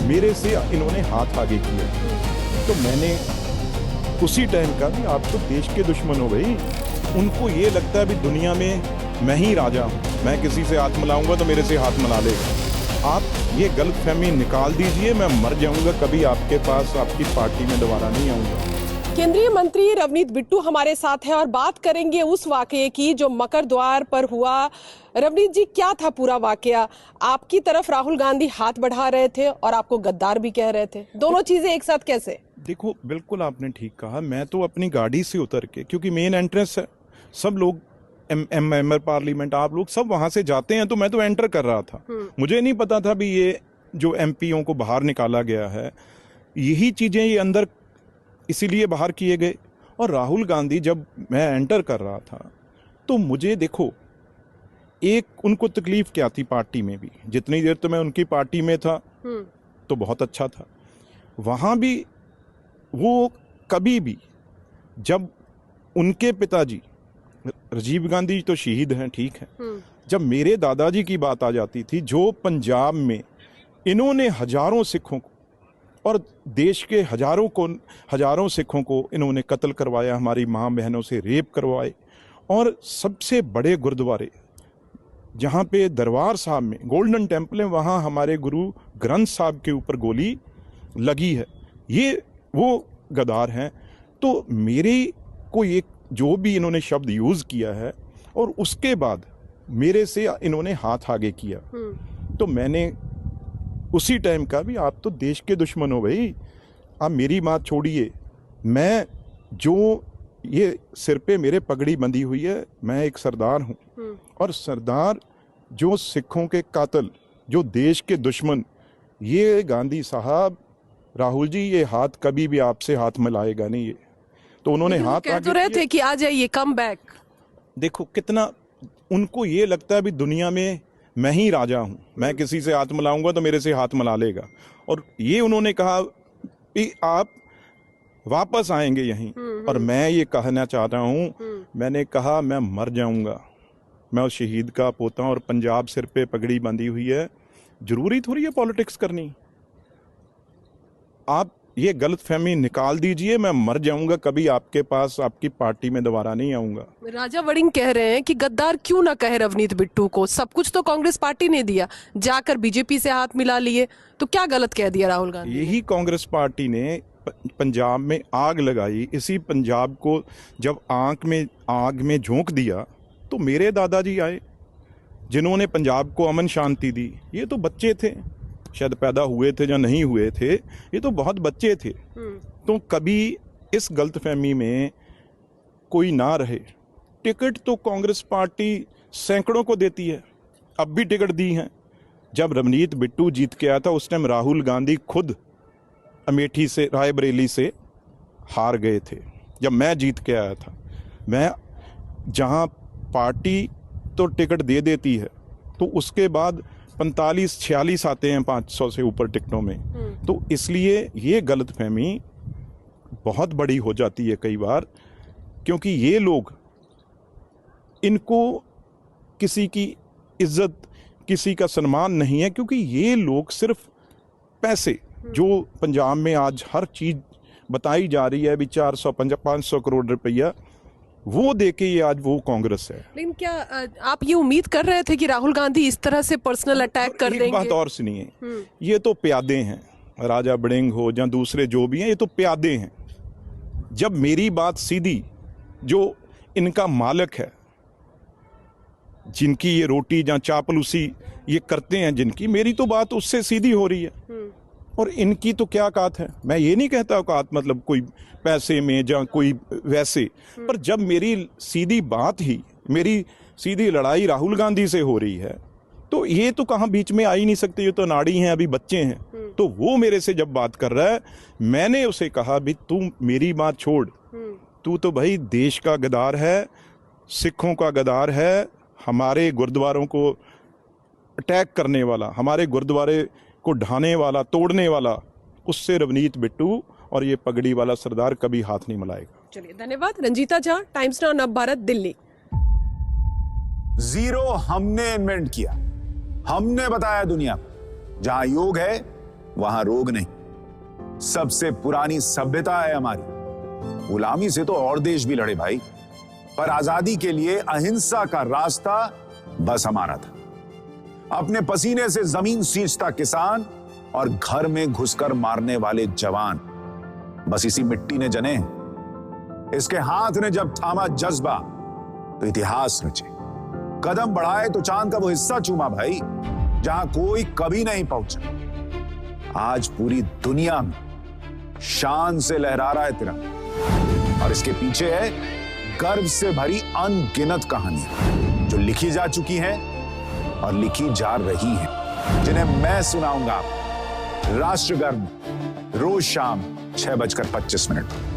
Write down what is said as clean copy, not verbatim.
मेरे से इन्होंने हाथ आगे किया, तो मैंने उसी टाइम कहा कि आप तो देश के दुश्मन हो भाई। उनको ये लगता है भी दुनिया में मैं ही राजा हूँ, मैं किसी से हाथ मिलाऊंगा तो मेरे से हाथ मिला लेगा। आप ये गलतफहमी निकाल दीजिए, मैं मर जाऊंगा, कभी आपके पास आपकी पार्टी में दोबारा नहीं आऊंगा। केंद्रीय मंत्री रवनीत बिट्टू हमारे साथ हैं और बात करेंगे उस वाकये की जो मकर द्वार पर हुआ। रवनीत जी, क्या था पूरा वाकया? आपकी तरफ राहुल गांधी हाथ बढ़ा रहे थे और आपको गद्दार भी कह रहे थे, दोनों चीजें एक साथ कैसे? देखो, बिल्कुल आपने ठीक कहा। मैं तो अपनी गाड़ी से उतर के, क्योंकि मेन एंट्रेंस है, सब लोग मेंबर पार्लियामेंट आप लोग सब वहां से जाते हैं, तो मैं तो एंटर कर रहा था। मुझे नहीं पता था भी ये जो एमपीओ को बाहर निकाला गया है, यही चीजें ये अंदर इसीलिए बाहर किए गए। और राहुल गांधी जब मैं एंटर कर रहा था तो मुझे देखो, एक उनको तकलीफ क्या थी पार्टी में भी, जितनी देर तो मैं उनकी पार्टी में था तो बहुत अच्छा था। वहां भी वो कभी भी, जब उनके पिताजी राजीव गांधी तो शहीद हैं, ठीक है, जब मेरे दादाजी की बात आ जाती थी, जो पंजाब में इन्होंने हजारों सिखों को और देश के हजारों सिखों को इन्होंने कत्ल करवाया, हमारी माँ बहनों से रेप करवाए, और सबसे बड़े गुरुद्वारे जहाँ पे दरबार साहब में गोल्डन टेम्पल है, वहाँ हमारे गुरु ग्रंथ साहब के ऊपर गोली लगी है, ये वो गद्दार हैं। तो मेरे को एक जो भी इन्होंने शब्द यूज़ किया है और उसके बाद मेरे से इन्होंने हाथ आगे किया, तो मैंने उसी टाइम कहा भी आप तो देश के दुश्मन हो भाई, आप मेरी बात छोड़िए। मैं जो ये सिर पे मेरे पगड़ी बंधी हुई है, मैं एक सरदार हूँ, और सरदार जो सिखों के कातिल, जो देश के दुश्मन, ये गांधी साहब, राहुल जी, ये हाथ कभी भी आपसे हाथ मिलाएगा नहीं। ये तो उन्होंने हाथ कह तो रहे थे कि आ जाइए, कम बैक। देखो कितना उनको ये लगता है भी दुनिया में मैं ही राजा हूं, मैं किसी से हाथ मिलाऊंगा तो मेरे से हाथ मिला लेगा। और ये उन्होंने कहा कि आप वापस आएंगे यहीं, और मैं ये कहना चाहता हूं, मैंने कहा मैं मर जाऊंगा, मैं उस शहीद का पोता हूं, और पंजाब सिर पे पगड़ी बांधी हुई है, जरूरी थोड़ी है पॉलिटिक्स करनी। आप ये गलतफहमी निकाल दीजिए, मैं मर जाऊंगा, कभी आपके पास आपकी पार्टी में दोबारा नहीं आऊंगा। राजा वड़िंग कह रहे हैं कि गद्दार क्यों ना कहे रवनीत बिट्टू को, सब कुछ तो कांग्रेस पार्टी ने दिया, जाकर बीजेपी से हाथ मिला लिए, तो क्या गलत कह दिया राहुल गांधी? यही कांग्रेस पार्टी ने पंजाब में आग लगाई, इसी पंजाब को जब आग में झोंक दिया, तो मेरे दादाजी आए जिन्होंने पंजाब को अमन शांति दी। ये तो बच्चे थे, शायद पैदा हुए थे या नहीं हुए थे, ये तो बहुत बच्चे थे। तो कभी इस गलतफहमी में कोई ना रहे। टिकट तो कांग्रेस पार्टी सैकड़ों को देती है, अब भी टिकट दी हैं। जब रवनीत बिट्टू जीत के आया था, उस टाइम राहुल गांधी खुद अमेठी से, रायबरेली से हार गए थे। जब मैं जीत के आया था, मैं जहां पार्टी तो टिकट दे देती है, तो उसके बाद 45-46 आते हैं 500 से ऊपर टिकटों में। तो इसलिए ये गलतफहमी बहुत बड़ी हो जाती है कई बार, क्योंकि ये लोग, इनको किसी की इज्जत, किसी का सम्मान नहीं है, क्योंकि ये लोग सिर्फ पैसे, जो पंजाब में आज हर चीज बताई जा रही है भी 400-500 करोड़ रुपया, वो देके ये आज वो कांग्रेस है। लेकिन क्या आप ये उम्मीद कर रहे थे कि राहुल गांधी इस तरह से पर्सनल अटैक कर देंगे? एक बात और सुनिए, ये तो प्यादे हैं, राजा वड़िंग हो या दूसरे जो भी हैं, ये तो प्यादे हैं। जब मेरी बात सीधी, जो इनका मालिक है, जिनकी ये रोटी या चापलूसी ये करते हैं, जिनकी, मेरी तो बात उससे सीधी हो रही है। और इनकी तो क्या औकात है, मैं ये नहीं कहता औकात मतलब कोई पैसे में या कोई वैसे, पर जब मेरी सीधी बात ही, मेरी सीधी लड़ाई राहुल गांधी से हो रही है, तो ये तो कहाँ बीच में आ ही नहीं सकते, ये तो नाड़ी हैं, अभी बच्चे हैं। तो वो मेरे से जब बात कर रहा है, मैंने उसे कहा भी तू मेरी बात छोड़, तू तो भाई देश का गद्दार है, सिखों का गद्दार है, हमारे गुरुद्वारों को अटैक करने वाला, हमारे गुरुद्वारे को ढाने वाला, तोड़ने वाला, उससे रवनीत बिट्टू और ये पगड़ी वाला सरदार कभी हाथ नहीं मिलाएगा। चलिए, धन्यवाद। रंजीता झा, टाइम्स नाउ नव भारत, दिल्ली। जीरो हमने इन्वेंट किया, हमने बताया दुनिया को, जहां योग है वहां रोग नहीं, सबसे पुरानी सभ्यता है हमारी। गुलामी से तो और देश भी लड़े भाई, पर आजादी के लिए अहिंसा का रास्ता बस हमारा था। अपने पसीने से जमीन सींचता किसान और घर में घुसकर मारने वाले जवान, बस इसी मिट्टी ने जने। इसके हाथ ने जब थामा जज्बा तो इतिहास रचे, कदम बढ़ाए तो चांद का वो हिस्सा चूमा भाई जहां कोई कभी नहीं पहुंचा। आज पूरी दुनिया में शान से लहरा रहा है तिरंगा, और इसके पीछे है गर्व से भरी अनगिनत कहानियां जो लिखी जा चुकी हैं और लिखी जा रही हैं, जिन्हें मैं सुनाऊंगा राष्ट्रगर्व रोज शाम 6:25 पर।